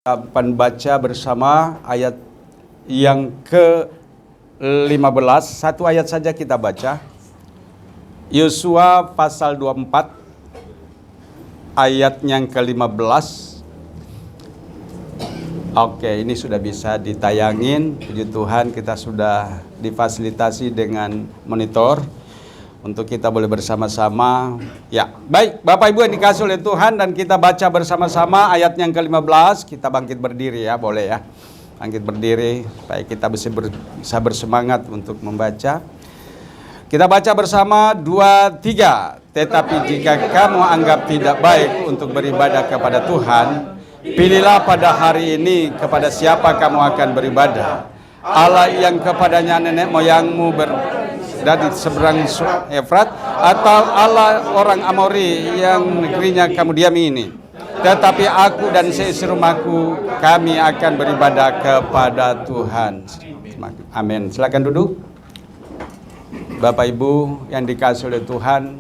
akan baca bersama ayat yang ke-15. Satu ayat saja kita baca. Yosua pasal 24 ayat yang ke-15. Oke, ini sudah bisa ditayangin. Puji Tuhan, kita sudah difasilitasi dengan monitor untuk kita boleh bersama-sama. Ya, baik Bapak Ibu yang dikasih oleh Tuhan, dan kita baca bersama-sama ayat yang ke-15. Kita bangkit berdiri ya, boleh ya. Bangkit berdiri supaya kita bisa bersemangat untuk membaca. Kita baca bersama 2, 3. Tetapi jika kamu anggap tidak baik untuk beribadah kepada Tuhan, pilihlah pada hari ini kepada siapa kamu akan beribadah. Allah yang kepadanya nenek moyangmu dari seberang Efrat, atau Allah orang Amori yang negerinya kamu diami ini. Tetapi aku dan seisi rumahku, kami akan beribadah kepada Tuhan. Amin. Silakan duduk. Bapak Ibu yang dikasih oleh Tuhan,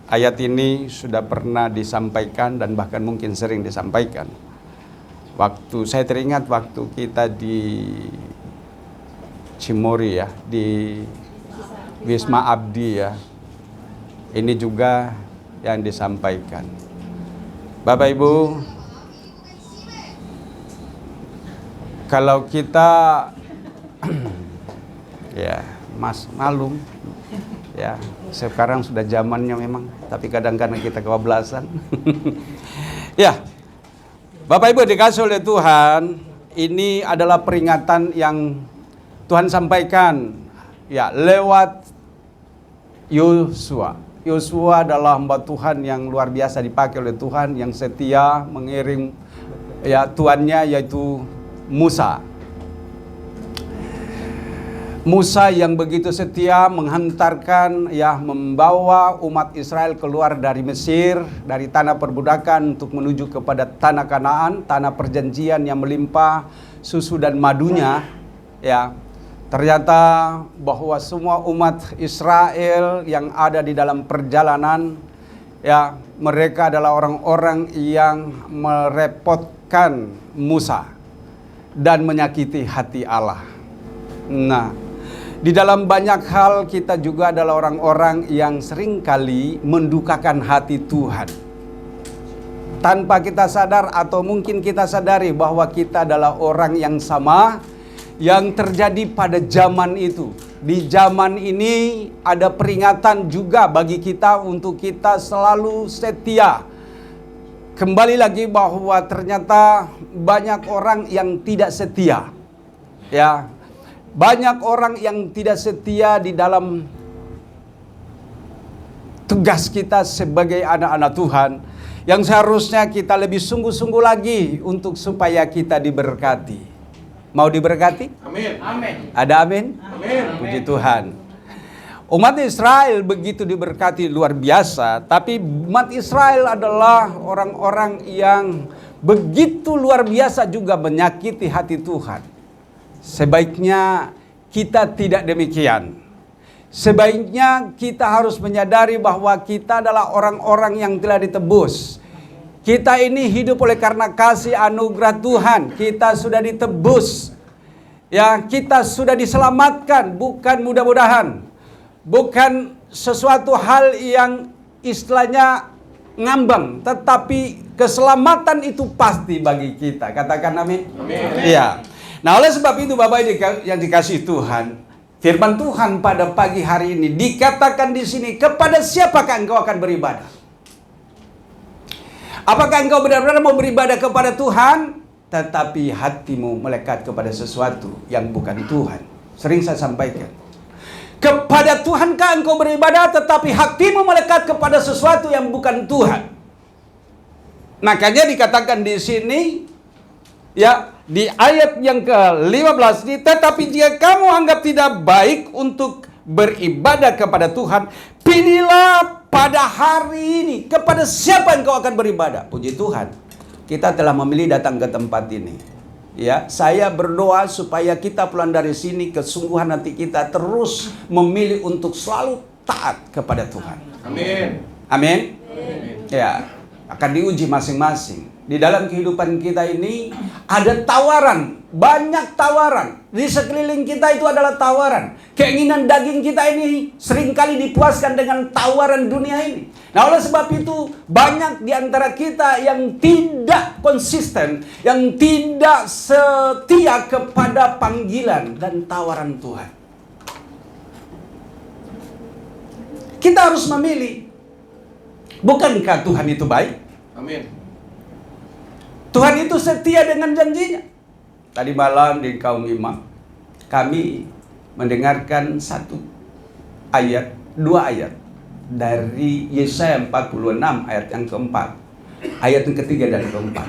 ayat ini sudah pernah disampaikan dan bahkan mungkin sering disampaikan. Saya teringat waktu kita di Cimory ya, di Wisma Abdi ya. Ini juga yang disampaikan. Bapak Ibu, kalau kita ya, Mas malum ya, sekarang sudah zamannya memang, tapi kadang-kadang kita kebablasan. Ya, Bapak Ibu dikasih oleh Tuhan, ini adalah peringatan yang Tuhan sampaikan ya lewat Yosua. Yosua adalah hamba Tuhan yang luar biasa dipakai oleh Tuhan, yang setia mengiring ya tuannya, yaitu Musa. Musa yang begitu setia menghantarkan ya, membawa umat Israel keluar dari Mesir, dari tanah perbudakan untuk menuju kepada tanah Kanaan, tanah perjanjian yang melimpah susu dan madunya ya. Ternyata bahwa semua umat Israel yang ada di dalam perjalanan ya, mereka adalah orang-orang yang merepotkan Musa dan menyakiti hati Allah. Nah, di dalam banyak hal kita juga adalah orang-orang yang seringkali mendukakan hati Tuhan. Tanpa kita sadar atau mungkin kita sadari bahwa kita adalah orang yang sama yang terjadi pada zaman itu. Di zaman ini ada peringatan juga bagi kita untuk kita selalu setia. Kembali lagi bahwa ternyata banyak orang yang tidak setia. Ya. Banyak orang yang tidak setia di dalam tugas kita sebagai anak-anak Tuhan, yang seharusnya kita lebih sungguh-sungguh lagi untuk supaya kita diberkati. Mau diberkati? Amin. Amin. Ada amin? Amin. Puji Tuhan. Umat Israel begitu diberkati luar biasa, tapi umat Israel adalah orang-orang yang begitu luar biasa juga menyakiti hati Tuhan. Sebaiknya kita tidak demikian. Sebaiknya kita harus menyadari bahwa kita adalah orang-orang yang telah ditebus. Kita ini hidup oleh karena kasih anugerah Tuhan. Kita sudah ditebus. Ya, kita sudah diselamatkan, bukan mudah-mudahan. Bukan sesuatu hal yang istilahnya ngambang, tetapi keselamatan itu pasti bagi kita. Katakan amin. Amin. Iya. Nah, oleh sebab itu Bapak yang dikasihi Tuhan, firman Tuhan pada pagi hari ini dikatakan di sini, kepada siapakah engkau akan beribadah? Apakah engkau benar-benar mau beribadah kepada Tuhan, tetapi hatimu melekat kepada sesuatu yang bukan Tuhan? Sering saya sampaikan. Kepada Tuhankah engkau beribadah, tetapi hatimu melekat kepada sesuatu yang bukan Tuhan? Makanya dikatakan di sini, ya, di ayat yang ke-15 ini, tetapi jika kamu anggap tidak baik untuk beribadah kepada Tuhan, pilihlah pada hari ini kepada siapa engkau akan beribadah. Puji Tuhan, kita telah memilih datang ke tempat ini. Ya, saya berdoa supaya kita pulang dari sini kesungguhan hati kita terus memilih untuk selalu taat kepada Tuhan. Amin. Amin. Amin. Ya, akan diuji masing-masing. Di dalam kehidupan kita ini ada tawaran, banyak tawaran. Di sekeliling kita itu adalah tawaran. Keinginan daging kita ini seringkali dipuaskan dengan tawaran dunia ini. Nah, oleh sebab itu banyak di antara kita yang tidak konsisten, yang tidak setia kepada panggilan dan tawaran Tuhan. Kita harus memilih. Bukankah Tuhan itu baik? Amin. Tuhan itu setia dengan janjinya. Tadi malam di kaum imam, kami mendengarkan dua ayat dari Yesaya 46 ayat yang keempat, ayat yang ketiga dan keempat.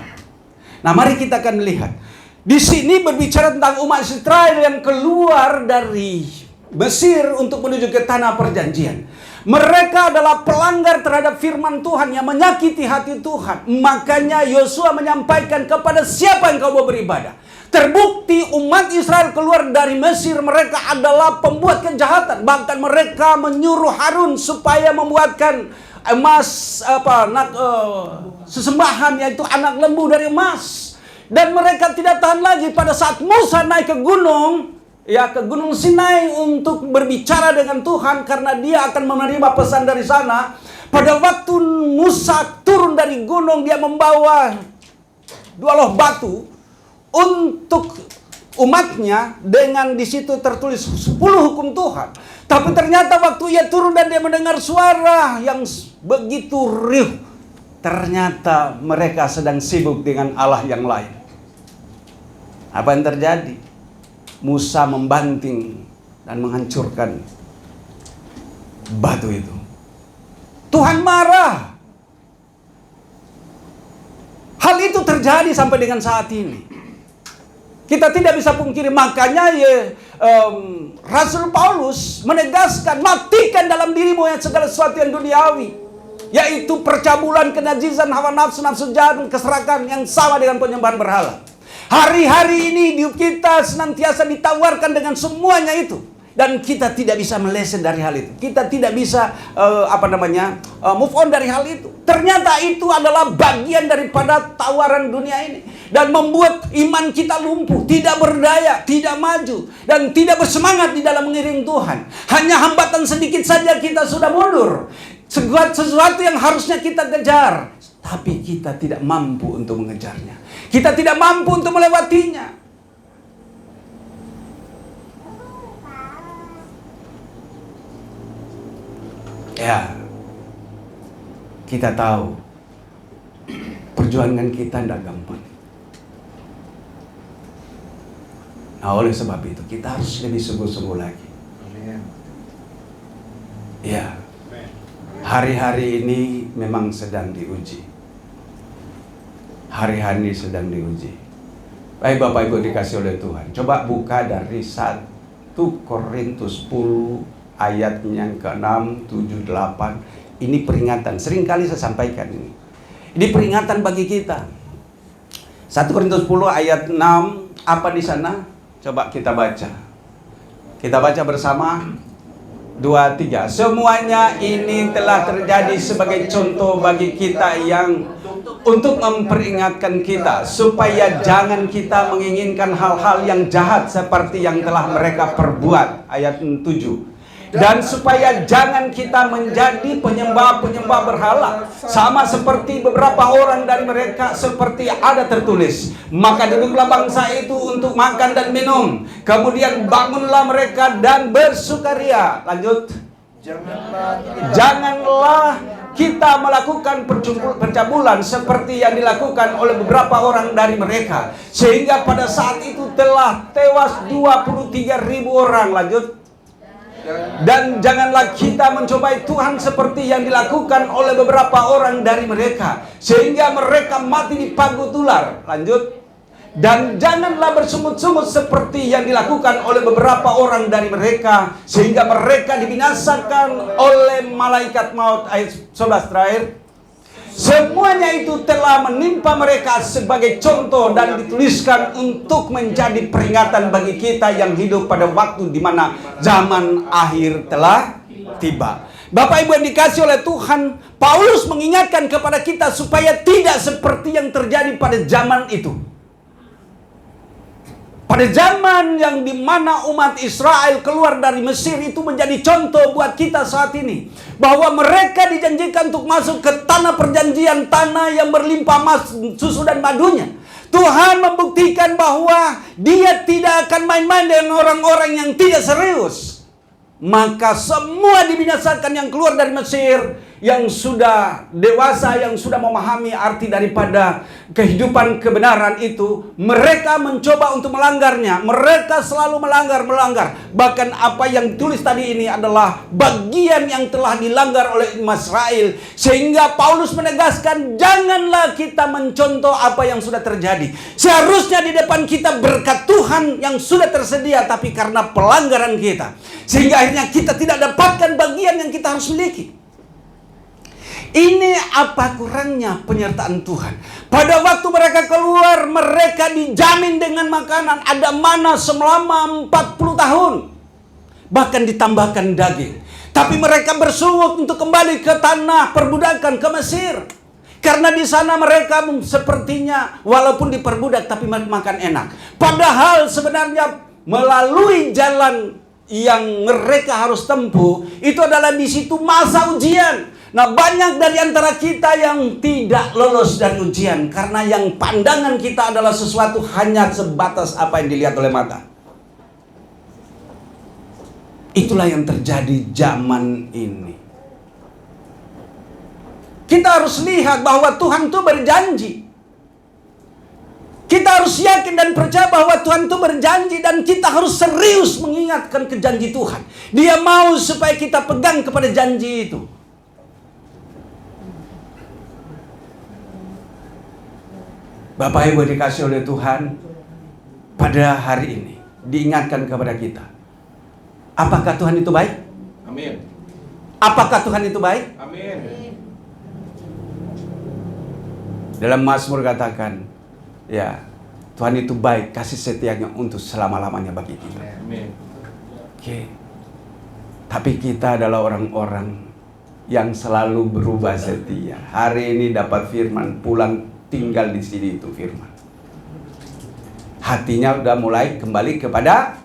Nah, mari kita akan melihat. Di sini berbicara tentang umat Israel yang keluar dari Mesir untuk menuju ke tanah perjanjian. Mereka adalah pelanggar terhadap firman Tuhan yang menyakiti hati Tuhan. Makanya Yosua menyampaikan kepada siapa yang kau mau beribadah. Terbukti umat Israel keluar dari Mesir, mereka adalah pembuat kejahatan. Bahkan mereka menyuruh Harun supaya membuatkan emas sesembahan, yaitu anak lembu dari emas. Dan mereka tidak tahan lagi pada saat Musa naik ke gunung Sinai untuk berbicara dengan Tuhan karena dia akan menerima pesan dari sana. Pada waktu Musa turun dari gunung, dia membawa 2 loh batu untuk umatnya, dengan di situ tertulis 10 hukum Tuhan. Tapi ternyata waktu ia turun dan dia mendengar suara yang begitu riuh, ternyata mereka sedang sibuk dengan Allah yang lain. Apa yang terjadi? Musa membanting dan menghancurkan batu itu. Tuhan marah. Hal itu terjadi sampai dengan saat ini. Kita tidak bisa pungkiri. Makanya Rasul Paulus menegaskan, matikan dalam dirimu yang segala sesuatu yang duniawi, yaitu percabulan, kenajisan, hawa nafsu, nafsu jahat, keserakahan yang sama dengan penyembahan berhala. Hari-hari ini kita senantiasa ditawarkan dengan semuanya itu, dan kita tidak bisa meleset dari hal itu. Kita tidak bisa move on dari hal itu. Ternyata itu adalah bagian daripada tawaran dunia ini, dan membuat iman kita lumpuh, tidak berdaya, tidak maju, dan tidak bersemangat di dalam mengiring Tuhan. Hanya hambatan sedikit saja kita sudah mundur. Sesuatu yang harusnya kita kejar, tapi kita tidak mampu untuk mengejarnya. Kita tidak mampu untuk melewatinya. Ya, kita tahu perjuangan kita tidak gampang. Nah, oleh sebab itu kita harus lebih sungguh-sungguh lagi. Ya, hari-hari ini memang sedang diuji. Hari-hari sedang diuji. Baik Bapak Ibu dikasih oleh Tuhan, coba buka dari 1 Korintus 10 ayat yang ke-6, 7, 8. Ini peringatan, seringkali saya sampaikan ini. Ini peringatan bagi kita. 1 Korintus 10 ayat 6, apa di sana? Coba kita baca. Kita baca bersama. 2, 3. Semuanya ini telah terjadi sebagai contoh bagi kita yang untuk memperingatkan kita supaya jangan kita menginginkan hal-hal yang jahat seperti yang telah mereka perbuat. Ayat 7. Dan supaya jangan kita menjadi penyembah-penyembah berhala, sama seperti beberapa orang dari mereka, seperti ada tertulis, maka duduklah bangsa itu untuk makan dan minum, kemudian bangunlah mereka dan bersukaria. Lanjut. Janganlah kita melakukan percabulan seperti yang dilakukan oleh beberapa orang dari mereka, sehingga pada saat itu telah tewas 23.000 orang. Lanjut. Dan janganlah kita mencobai Tuhan seperti yang dilakukan oleh beberapa orang dari mereka, sehingga mereka mati dipagut ular. Lanjut. Dan janganlah bersungut-sungut seperti yang dilakukan oleh beberapa orang dari mereka, sehingga mereka dibinasakan oleh malaikat maut. Ayat 11 terakhir. Semuanya itu telah menimpa mereka sebagai contoh dan dituliskan untuk menjadi peringatan bagi kita yang hidup pada waktu di mana zaman akhir telah tiba. Bapak Ibu yang dikasih oleh Tuhan, Paulus mengingatkan kepada kita supaya tidak seperti yang terjadi pada zaman itu. Pada zaman yang dimana umat Israel keluar dari Mesir itu menjadi contoh buat kita saat ini. Bahwa mereka dijanjikan untuk masuk ke tanah perjanjian, tanah yang berlimpah susu dan madunya. Tuhan membuktikan bahwa Dia tidak akan main-main dengan orang-orang yang tidak serius. Maka semua dibinasakan yang keluar dari Mesir, yang sudah dewasa, yang sudah memahami arti daripada kehidupan kebenaran itu, mereka mencoba untuk melanggarnya. Mereka selalu melanggar. Bahkan apa yang tulis tadi ini adalah bagian yang telah dilanggar oleh umat Israel. Sehingga Paulus menegaskan, janganlah kita mencontoh apa yang sudah terjadi. Seharusnya di depan kita berkat Tuhan yang sudah tersedia, tapi karena pelanggaran kita, sehingga akhirnya kita tidak dapatkan bagian yang kita harus miliki. Ini apa kurangnya penyertaan Tuhan. Pada waktu mereka keluar, mereka dijamin dengan makanan. Ada mana selama 40 tahun. Bahkan ditambahkan daging. Tapi mereka bersungut untuk kembali ke tanah perbudakan, ke Mesir. Karena di sana mereka sepertinya walaupun diperbudak tapi makan enak. Padahal sebenarnya melalui jalan yang mereka harus tempuh itu adalah di situ masa ujian. Nah, banyak dari antara kita yang tidak lolos dari ujian karena yang pandangan kita adalah sesuatu hanya sebatas apa yang dilihat oleh mata. Itulah yang terjadi zaman ini. Kita harus lihat bahwa Tuhan itu berjanji. Kita harus yakin dan percaya bahwa Tuhan itu berjanji, dan kita harus serius mengingatkan ke janji Tuhan. Dia mau supaya kita pegang kepada janji itu. Bapak Ibu dikasih oleh Tuhan, pada hari ini diingatkan kepada kita. Apakah Tuhan itu baik? Amin. Apakah Tuhan itu baik? Amin. Dalam Mazmur katakan, ya, Tuhan itu baik, kasih setianya untuk selama-lamanya bagi kita. Amin. Oke. Tapi kita adalah orang-orang yang selalu berubah setia. Hari ini dapat firman, pulang tinggal di sini itu firman. Hatinya udah mulai kembali kepada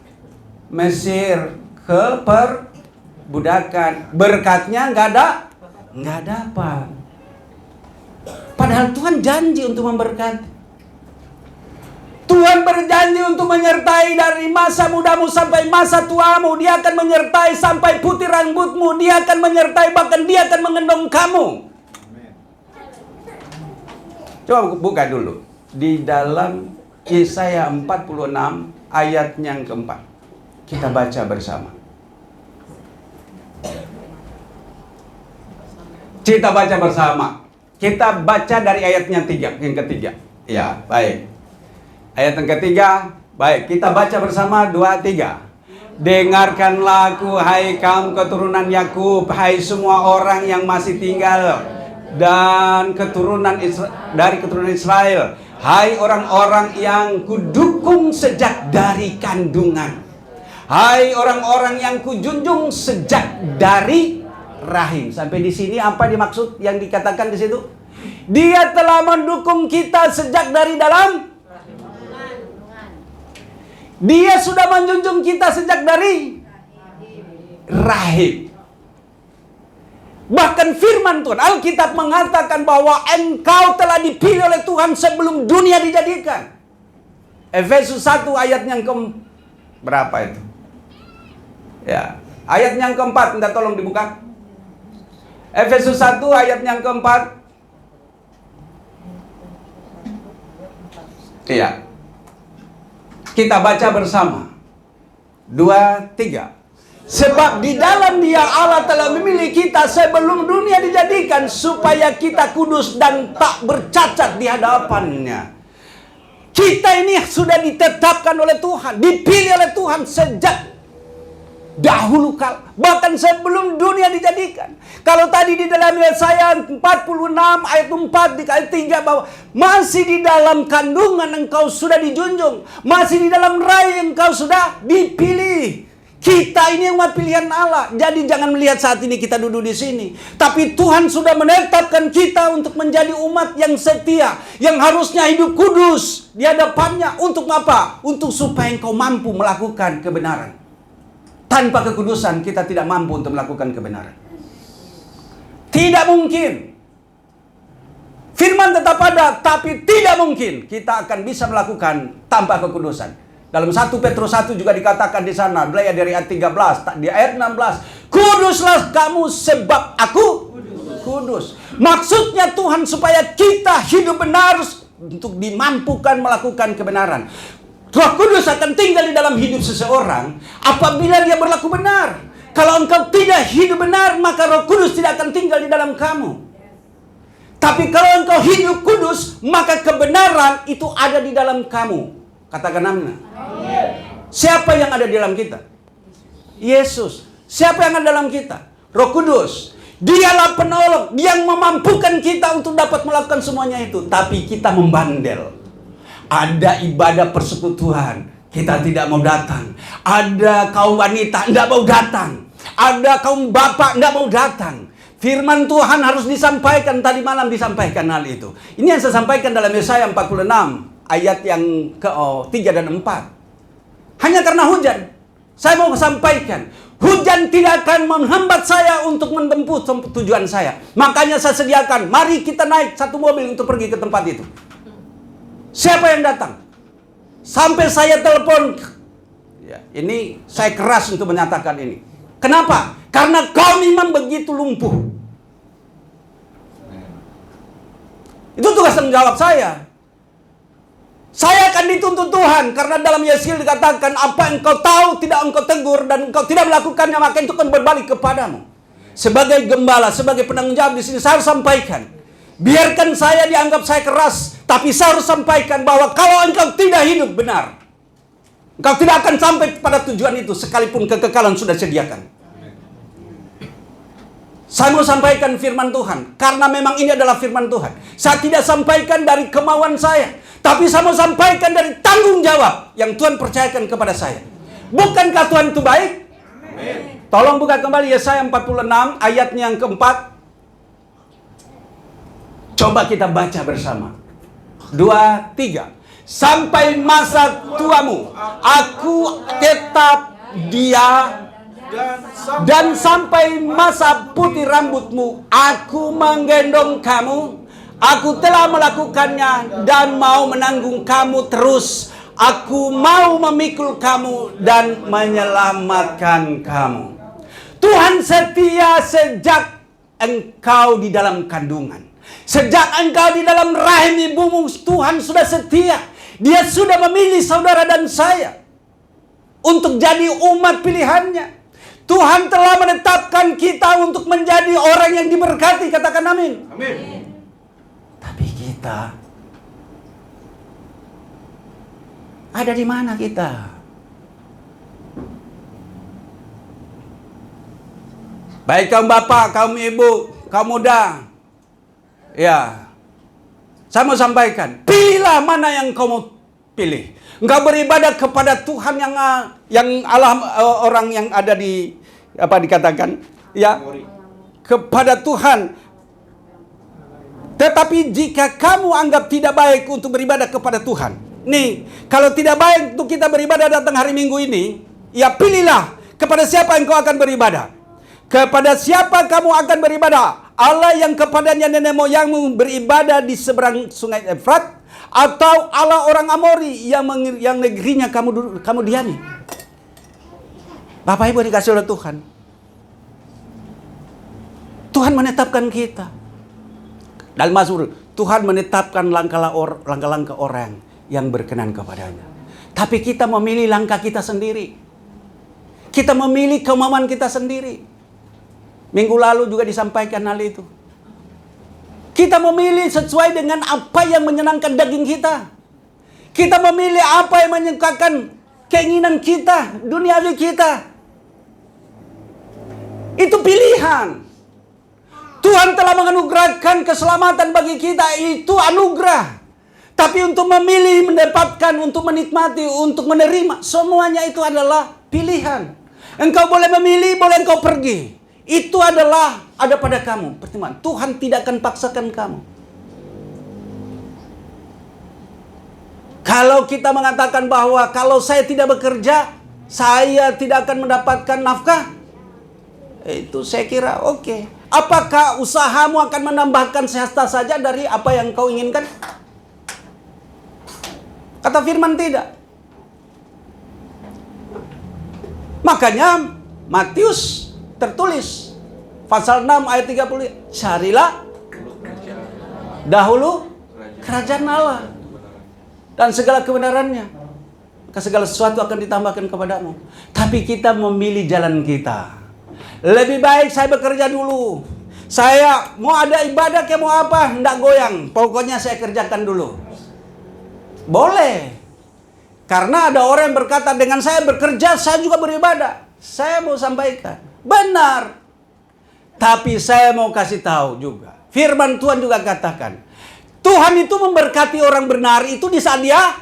Mesir, ke perbudakan. Berkatnya nggak dapat. Padahal Tuhan janji untuk memberkati. Tuhan berjanji untuk menyertai dari masa mudamu sampai masa tuamu. Dia akan menyertai sampai putih rambutmu. Dia akan menyertai, bahkan Dia akan mengendong kamu. Coba buka dulu di dalam Yesaya 46 ayat yang keempat. Kita baca bersama. Kita baca bersama. Kita baca dari ayat yang ketiga. Ya, baik. Ayat yang ketiga, baik. Kita baca bersama 2, 3. Dengarkanlah aku, hai kaum keturunan Yakub, hai semua orang yang masih tinggal dan dari keturunan Israel, hai orang-orang yang kudukung sejak dari kandungan, hai orang-orang yang kujunjung sejak dari rahim. Sampai di sini apa dimaksud yang dikatakan di situ? Dia telah mendukung kita sejak dari dalam. Dia sudah menjunjung kita sejak dari rahim. Bahkan firman Tuhan, Alkitab mengatakan bahwa engkau telah dipilih oleh Tuhan sebelum dunia dijadikan. Efesus 1 ayat yang berapa itu? Ya, ayat yang keempat, minta tolong dibuka. Efesus 1 ayat yang keempat. Iya. Kita baca bersama. 2, 3. Sebab di dalam Dia Allah telah memilih kita sebelum dunia dijadikan supaya kita kudus dan tak bercacat di hadapannya. Kita ini sudah ditetapkan oleh Tuhan, dipilih oleh Tuhan sejak dahulu kala, bahkan sebelum dunia dijadikan. Kalau tadi di dalam Yesaya 46 ayat 4 di ayat 3 bahwa masih di dalam kandungan engkau sudah dijunjung, masih di dalam rahim engkau sudah dipilih. Kita ini umat pilihan Allah. Jadi jangan melihat saat ini kita duduk di sini. Tapi Tuhan sudah menetapkan kita untuk menjadi umat yang setia. Yang harusnya hidup kudus di hadapannya. Untuk apa? Untuk supaya engkau mampu melakukan kebenaran. Tanpa kekudusan kita tidak mampu untuk melakukan kebenaran. Tidak mungkin. Firman tetap ada, tapi tidak mungkin kita akan bisa melakukan tanpa kekudusan. Dalam 1 Petrus 1 juga dikatakan di sana, belajar dari ayat 13, di ayat 16, kuduslah kamu sebab aku kudus. Maksudnya Tuhan supaya kita hidup benar untuk dimampukan melakukan kebenaran. Roh Kudus akan tinggal di dalam hidup seseorang apabila dia berlaku benar. Kalau engkau tidak hidup benar, maka Roh Kudus tidak akan tinggal di dalam kamu. Tapi kalau engkau hidup kudus, maka kebenaran itu ada di dalam kamu. Katakan amin. Siapa yang ada di dalam kita? Yesus. Siapa yang ada dalam kita? Roh Kudus. Dialah penolong yang memampukan kita untuk dapat melakukan semuanya itu. Tapi kita membandel. Ada ibadah persekutuan, kita tidak mau datang. Ada kaum wanita tidak mau datang. Ada kaum bapak tidak mau datang. Firman Tuhan harus disampaikan. Tadi malam disampaikan hal itu. Ini yang saya sampaikan dalam Yesaya 46 ayat yang ke-3 dan 4. Hanya karena hujan, saya mau sampaikan, hujan tidak akan menghambat saya untuk menempuh tujuan saya. Makanya saya sediakan, mari kita naik satu mobil untuk pergi ke tempat itu. Siapa yang datang? Sampai saya telepon. Ya, ini saya keras untuk menyatakan ini. Kenapa? Karena kau memang begitu lumpuh. Itu tugas tanggung jawab saya. Saya akan dituntut Tuhan. Karena dalam Yeskiel dikatakan, apa yang kau tahu tidak engkau tegur dan engkau tidak melakukannya, maka itu akan berbalik kepadamu. Sebagai gembala, sebagai penanggung jawab di sini, saya harus sampaikan. Biarkan saya dianggap saya keras, tapi saya harus sampaikan bahwa kalau engkau tidak hidup benar, engkau tidak akan sampai pada tujuan itu, sekalipun kekekalan sudah sediakan. Saya mau sampaikan firman Tuhan, karena memang ini adalah firman Tuhan. Saya tidak sampaikan dari kemauan saya, tapi saya mau sampaikan dari tanggung jawab yang Tuhan percayakan kepada saya. Bukankah Tuhan itu baik? Amin. Tolong buka kembali Yesaya 46 ayatnya yang keempat. Coba kita baca bersama. 2, 3. Sampai masa tuamu, aku tetap dia, dan sampai masa putih rambutmu, aku menggendong kamu. Aku telah melakukannya dan mau menanggung kamu terus. Aku mau memikul kamu dan menyelamatkan kamu. Tuhan setia sejak engkau di dalam kandungan. Sejak engkau di dalam rahim ibumu, Tuhan sudah setia. Dia sudah memilih saudara dan saya untuk jadi umat pilihannya. Tuhan telah menetapkan kita untuk menjadi orang yang diberkati. Katakan amin. Amin. Tapi kita ada di mana kita? Baik kaum bapak, kaum ibu, kaum muda. Ya, saya mau sampaikan, pilihlah mana yang kau mau pilih. Engkau beribadah kepada Tuhan yang Allah, orang yang ada di apa dikatakan, ya, kepada Tuhan. Tetapi jika kamu anggap tidak baik untuk beribadah kepada Tuhan, nih, kalau tidak baik untuk kita beribadah datang hari Minggu ini, ya pilihlah kepada siapa yang kau akan beribadah. Kepada siapa kamu akan beribadah? Allah yang kepadanya nenek moyangmu beribadah di seberang sungai Efrat, atau Allah orang Amori yang negerinya kamu diami? Bapak Ibu dikasih oleh Tuhan. Tuhan menetapkan kita. Dalam Mazmur, Tuhan menetapkan langkah-langkah orang yang berkenan kepadanya. Tapi kita memilih langkah kita sendiri. Kita memilih kemauan kita sendiri. Minggu lalu juga disampaikan hal itu. Kita memilih sesuai dengan apa yang menyenangkan daging kita. Kita memilih apa yang menyukakan keinginan kita, duniawi kita. Itu pilihan. Tuhan telah menganugerahkan keselamatan bagi kita, itu anugerah. Tapi untuk memilih, mendapatkan, untuk menikmati, untuk menerima, semuanya itu adalah pilihan. Engkau boleh memilih, boleh engkau pergi. Itu adalah ada pada kamu. Pertimbangan. Tuhan tidak akan paksakan kamu. Kalau kita mengatakan bahwa kalau saya tidak bekerja, saya tidak akan mendapatkan nafkah, itu saya kira oke. Apakah usahamu akan menambahkan sehasta saja dari apa yang kau inginkan? Kata firman tidak. Makanya Matius tertulis pasal 6 ayat 30, carilah dahulu kerajaan Allah dan segala kebenarannya, maka segala sesuatu akan ditambahkan kepadamu. Tapi kita memilih jalan kita. Lebih baik saya bekerja dulu. Saya mau ada ibadah kayak mau apa, hendak goyang. Pokoknya saya kerjakan dulu. Boleh. Karena ada orang yang berkata, dengan saya bekerja, saya juga beribadah. Saya mau sampaikan. Benar. Tapi saya mau kasih tahu juga. Firman Tuhan juga katakan, Tuhan itu memberkati orang benar itu di saat dia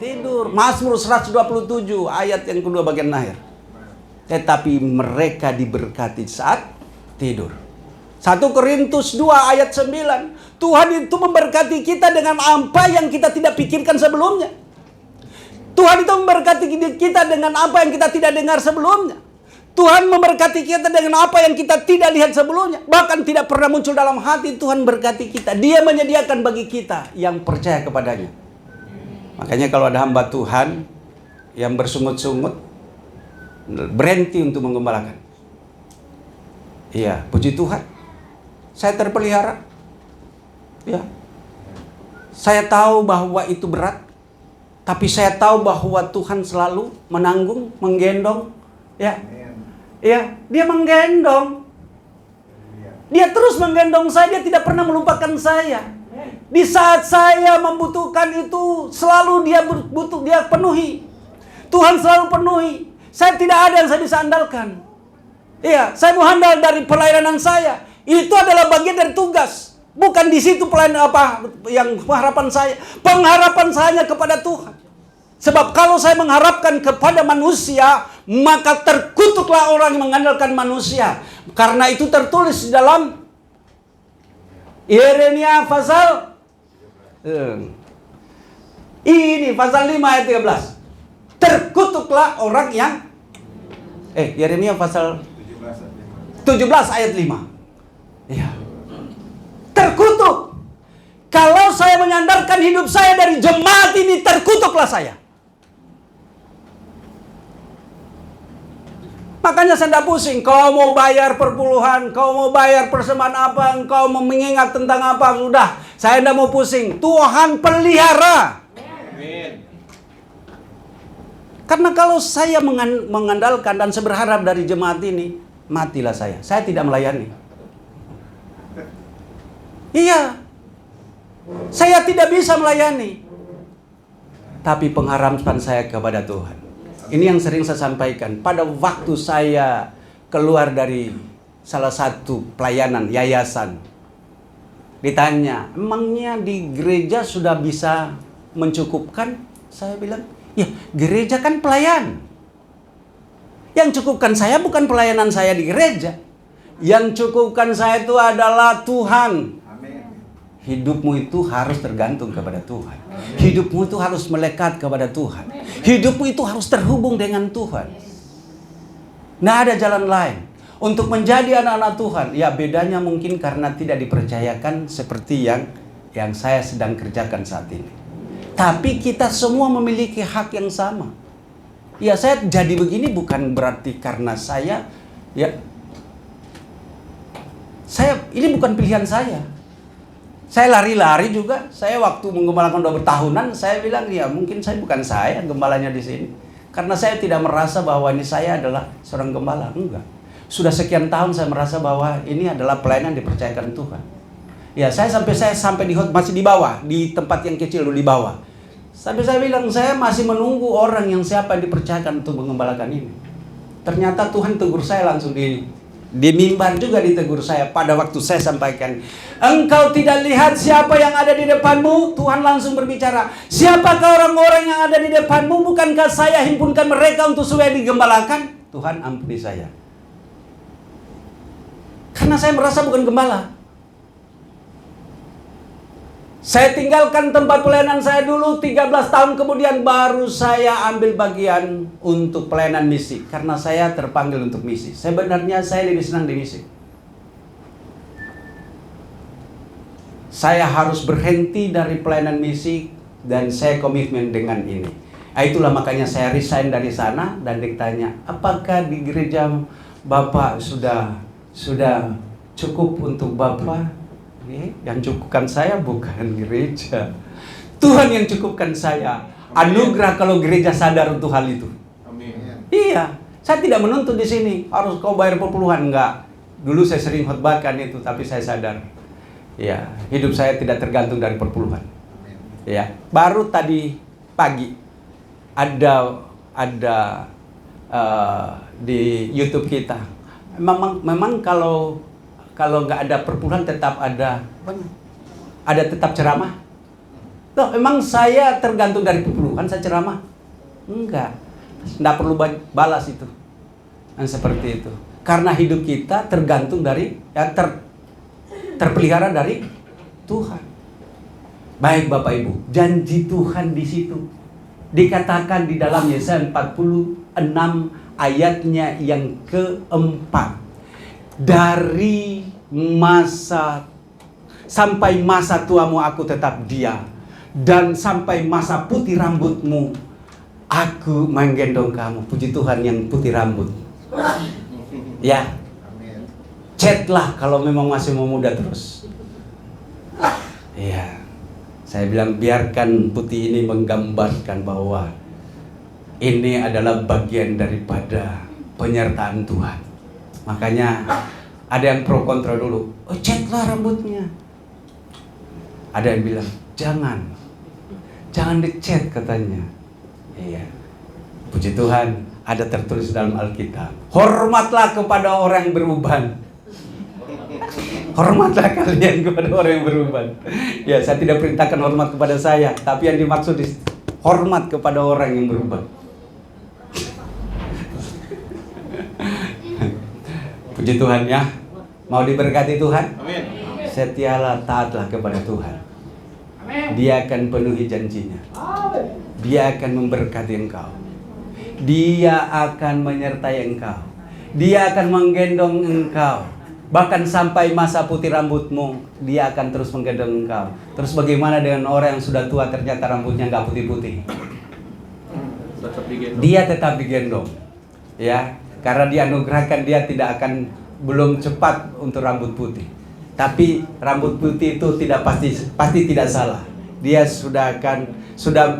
tidur. Mazmur 127 ayat yang kedua bagian akhir. Tetapi mereka diberkati saat tidur. 1 Korintus 2 ayat 9. Tuhan itu memberkati kita dengan apa yang kita tidak pikirkan sebelumnya. Tuhan itu memberkati kita dengan apa yang kita tidak dengar sebelumnya. Tuhan memberkati kita dengan apa yang kita tidak lihat sebelumnya. Bahkan tidak pernah muncul dalam hati. Tuhan berkati kita. Dia menyediakan bagi kita yang percaya kepadanya. Makanya kalau ada hamba Tuhan yang bersungut-sungut, berhenti untuk menggembalakan. Iya, puji Tuhan. Saya terpelihara. Ya. Saya tahu bahwa itu berat. Tapi saya tahu bahwa Tuhan selalu menanggung, menggendong. Ya. Ya, dia menggendong. Dia terus menggendong saya, dia tidak pernah melupakan saya. Di saat saya membutuhkan itu, selalu dia butuh, dia penuhi. Tuhan selalu penuhi. Saya tidak ada yang saya bisa andalkan. Iya, saya mau handal dari pelayanan saya. Itu adalah bagian dari tugas. Bukan di situ pelayanan apa yang pengharapan saya. Pengharapan saya kepada Tuhan. Sebab kalau saya mengharapkan kepada manusia, maka terkutuklah orang yang mengandalkan manusia. Karena itu tertulis di dalam Yeremia pasal ini pasal 5 ayat 13. Terkutuklah orang yang Yeremia pasal 17 ayat 5. Iya. Terkutuk. Kalau saya menyandarkan hidup saya dari jemaat ini, terkutuklah saya. Makanya saya tidak pusing. Kau mau bayar perpuluhan, kau mau bayar persembahan apa, kau mau mengingat tentang apa, sudah. Saya tidak mau pusing. Tuhan pelihara. Amin. Karena kalau saya mengandalkan dan saya berharap dari jemaat ini, matilah saya. Saya tidak melayani. Iya. Saya tidak bisa melayani. Tapi pengharapan saya kepada Tuhan. Ini yang sering saya sampaikan. Pada waktu saya keluar dari salah satu pelayanan yayasan, ditanya, emangnya di gereja sudah bisa mencukupkan? Saya bilang, ya gereja kan pelayan. Yang cukupkan saya bukan pelayanan saya di gereja. Yang cukupkan saya itu adalah Tuhan. Hidupmu itu harus tergantung kepada Tuhan. Hidupmu itu harus melekat kepada Tuhan. Hidupmu itu harus terhubung dengan Tuhan. Nah, ada jalan lain. Untuk menjadi anak-anak Tuhan, ya bedanya mungkin karena tidak dipercayakan seperti yang saya sedang kerjakan saat ini. Tapi kita semua memiliki hak yang sama. Ya, saya jadi begini bukan berarti karena ini bukan pilihan saya. Saya lari-lari juga. Saya waktu menggembalakan 2 tahunan, saya bilang, ya mungkin bukan saya gembalanya di sini. Karena saya tidak merasa bahwa ini saya adalah seorang gembala. Enggak. Sudah sekian tahun saya merasa bahwa ini adalah pelayanan dipercayakan Tuhan. Ya, saya sampai masih di bawah, di tempat yang kecil di bawah. Sampai saya bilang, saya masih menunggu orang yang siapa yang dipercayakan untuk mengembalakan ini. Ternyata Tuhan tegur saya langsung di mimbar juga ditegur saya pada waktu saya sampaikan. Engkau tidak lihat siapa yang ada di depanmu? Tuhan langsung berbicara. Siapakah orang-orang yang ada di depanmu? Bukankah saya himpunkan mereka untuk supaya digembalakan? Tuhan ampuni saya. Karena saya merasa bukan gembala. Saya tinggalkan tempat pelayanan saya dulu, 13 tahun kemudian baru saya ambil bagian untuk pelayanan misi. Karena saya terpanggil untuk misi. Sebenarnya saya lebih senang di misi. Saya harus berhenti dari pelayanan misi dan saya komitmen dengan ini. Itulah makanya saya resign dari sana dan ditanya, apakah di gereja Bapak sudah cukup untuk Bapak? Yang cukupkan saya bukan gereja, Tuhan yang cukupkan saya. Anugerah kalau gereja sadar untuk hal itu. Amin. Iya, saya tidak menuntut di sini harus kau bayar perpuluhan, enggak. Dulu saya sering khotbahkan itu, tapi saya sadar, ya hidup saya tidak tergantung dari perpuluhan. Ya, baru tadi pagi ada di YouTube kita. Memang kalau nggak ada perpuluhan tetap ada tetap ceramah. Loh, emang saya tergantung dari perpuluhan saya ceramah? Enggak perlu balas itu. Dan seperti itu. Karena hidup kita tergantung dari terpelihara dari Tuhan. Baik Bapak Ibu, janji Tuhan di situ dikatakan di dalam Yesaya 46 ayatnya yang keempat. Dari masa sampai masa tuamu aku tetap dia, dan sampai masa putih rambutmu aku menggendong kamu. Puji Tuhan yang putih rambut. Ya, chatlah kalau memang masih mau muda terus. Iya, saya bilang biarkan putih ini menggambarkan bahwa ini adalah bagian daripada penyertaan Tuhan. Makanya ada yang pro kontra dulu. Oh, catlah rambutnya. Ada yang bilang, jangan dicat katanya. Iya. Puji Tuhan, ada tertulis dalam Alkitab. Hormatlah kepada orang yang beruban. Hormatlah kalian kepada orang yang beruban. Ya, saya tidak perintahkan hormat kepada saya, tapi yang dimaksud hormat kepada orang yang beruban. Puji Tuhan ya. Mau diberkati Tuhan? Amin. Setialah, taatlah kepada Tuhan. Dia akan penuhi janjinya. Dia akan memberkati engkau. Dia akan menyertai engkau. Dia akan menggendong engkau. Bahkan sampai masa putih rambutmu, dia akan terus menggendong engkau. Terus bagaimana dengan orang yang sudah tua ternyata rambutnya nggak putih-putih? Dia tetap digendong. Ya, karena dianugerahkan dia tidak akan belum cepat untuk rambut putih. Tapi rambut putih itu tidak pasti tidak salah. Dia sudah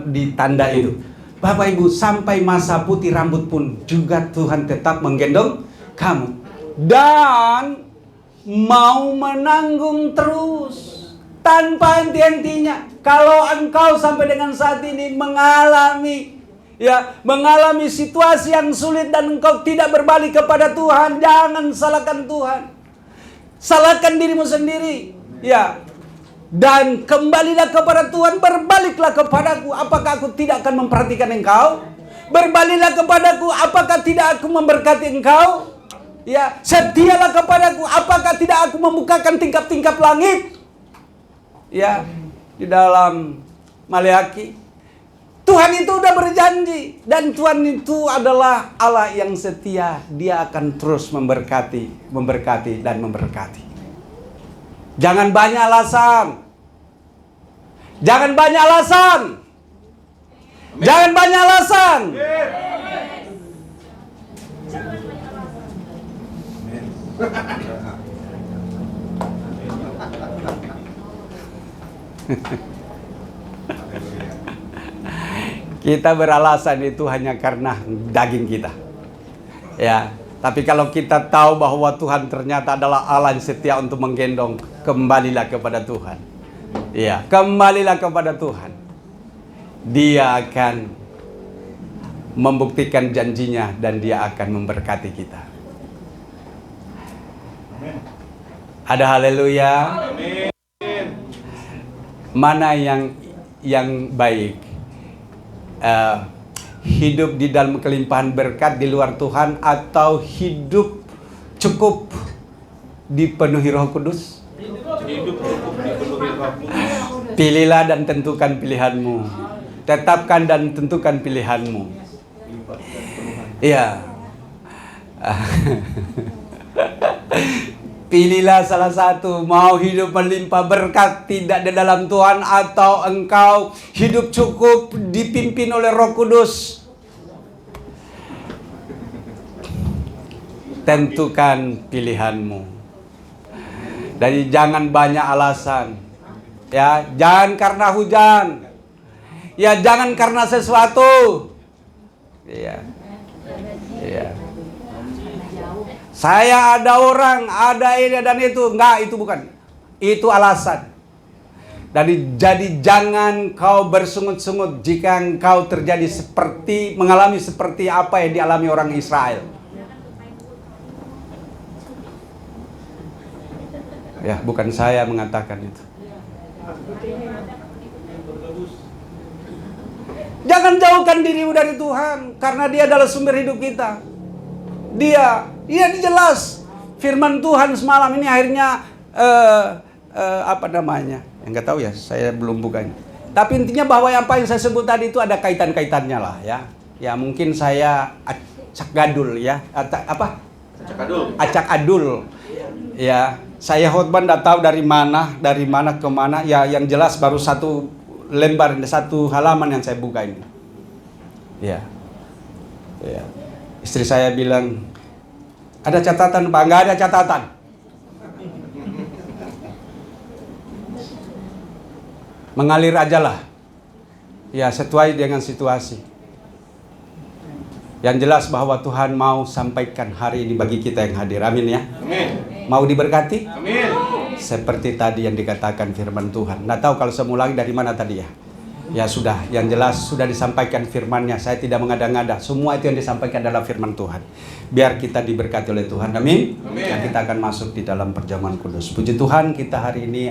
ditanda itu. Bapak Ibu, sampai masa putih rambut pun juga Tuhan tetap menggendong kamu. Dan mau menanggung terus tanpa henti-hentinya. Kalau engkau sampai dengan saat ini mengalami situasi yang sulit dan engkau tidak berbalik kepada Tuhan, jangan salahkan Tuhan. Salahkan dirimu sendiri. Ya. Dan kembalilah kepada Tuhan, berbaliklah kepadaku, apakah aku tidak akan memperhatikan engkau? Berbalilah kepadaku, apakah tidak aku memberkati engkau? Ya, setialah kepadaku, apakah tidak aku membukakan tingkap-tingkap langit? Ya, di dalam Maleakhi Tuhan itu udah berjanji, dan Tuhan itu adalah Allah yang setia. Dia akan terus memberkati dan memberkati. Jangan banyak alasan. Jangan banyak alasan. Amin. Jangan banyak alasan. Kita beralasan itu hanya karena daging kita. Ya, tapi kalau kita tahu bahwa Tuhan ternyata adalah Allah yang setia untuk menggendong, kembalilah kepada Tuhan. Ya, kembalilah kepada Tuhan. Dia akan membuktikan janjinya dan dia akan memberkati kita. Ada haleluya. Mana yang baik? hidup di dalam kelimpahan berkat di luar Tuhan, atau hidup cukup dipenuhi Roh Kudus? Hidup cukup dipenuhi Roh Kudus. Pilihlah dan tentukan pilihanmu. Tetapkan dan tentukan pilihanmu. Iya. Pilihlah salah satu, mau hidup melimpah berkat tidak di dalam Tuhan, atau engkau hidup cukup dipimpin oleh Roh Kudus. Tentukan pilihanmu. Jadi jangan banyak alasan. Ya, jangan karena hujan. Ya, jangan karena sesuatu. Iya. Iya. Saya ada orang, ada ini dan itu. Enggak, itu bukan. Itu alasan. Jadi jangan kau bersungut-sungut jika engkau mengalami seperti apa yang dialami orang Israel. Ya, bukan saya mengatakan itu. Jangan jauhkan dirimu dari Tuhan, karena Dia adalah sumber hidup kita. Dia jelas. Firman Tuhan semalam ini akhirnya enggak tahu ya, saya belum buka ini. Tapi intinya bahwa apa yang saya sebut tadi itu ada kaitan-kaitannya lah ya. Ya mungkin saya acak gadul ya. Acak adul. Ya, saya khotbah enggak tahu dari mana ke mana. Ya, yang jelas baru satu lembar, satu halaman yang saya buka ini. Ya. Ya. Istri saya bilang, ada catatan Pak? Enggak ada catatan. Mengalir aja lah. Ya, sesuai dengan situasi. Yang jelas bahwa Tuhan mau sampaikan hari ini bagi kita yang hadir. Amin ya. Amin. Mau diberkati? Amin. Seperti tadi yang dikatakan firman Tuhan. Nggak tahu kalau saya ulangi dari mana tadi ya. Ya sudah, yang jelas sudah disampaikan firman-Nya. Saya tidak mengada-ngada. Semua itu yang disampaikan adalah firman Tuhan. Biar kita diberkati oleh Tuhan. Amin. Amin. Dan kita akan masuk di dalam perjamuan kudus. Puji Tuhan, kita hari ini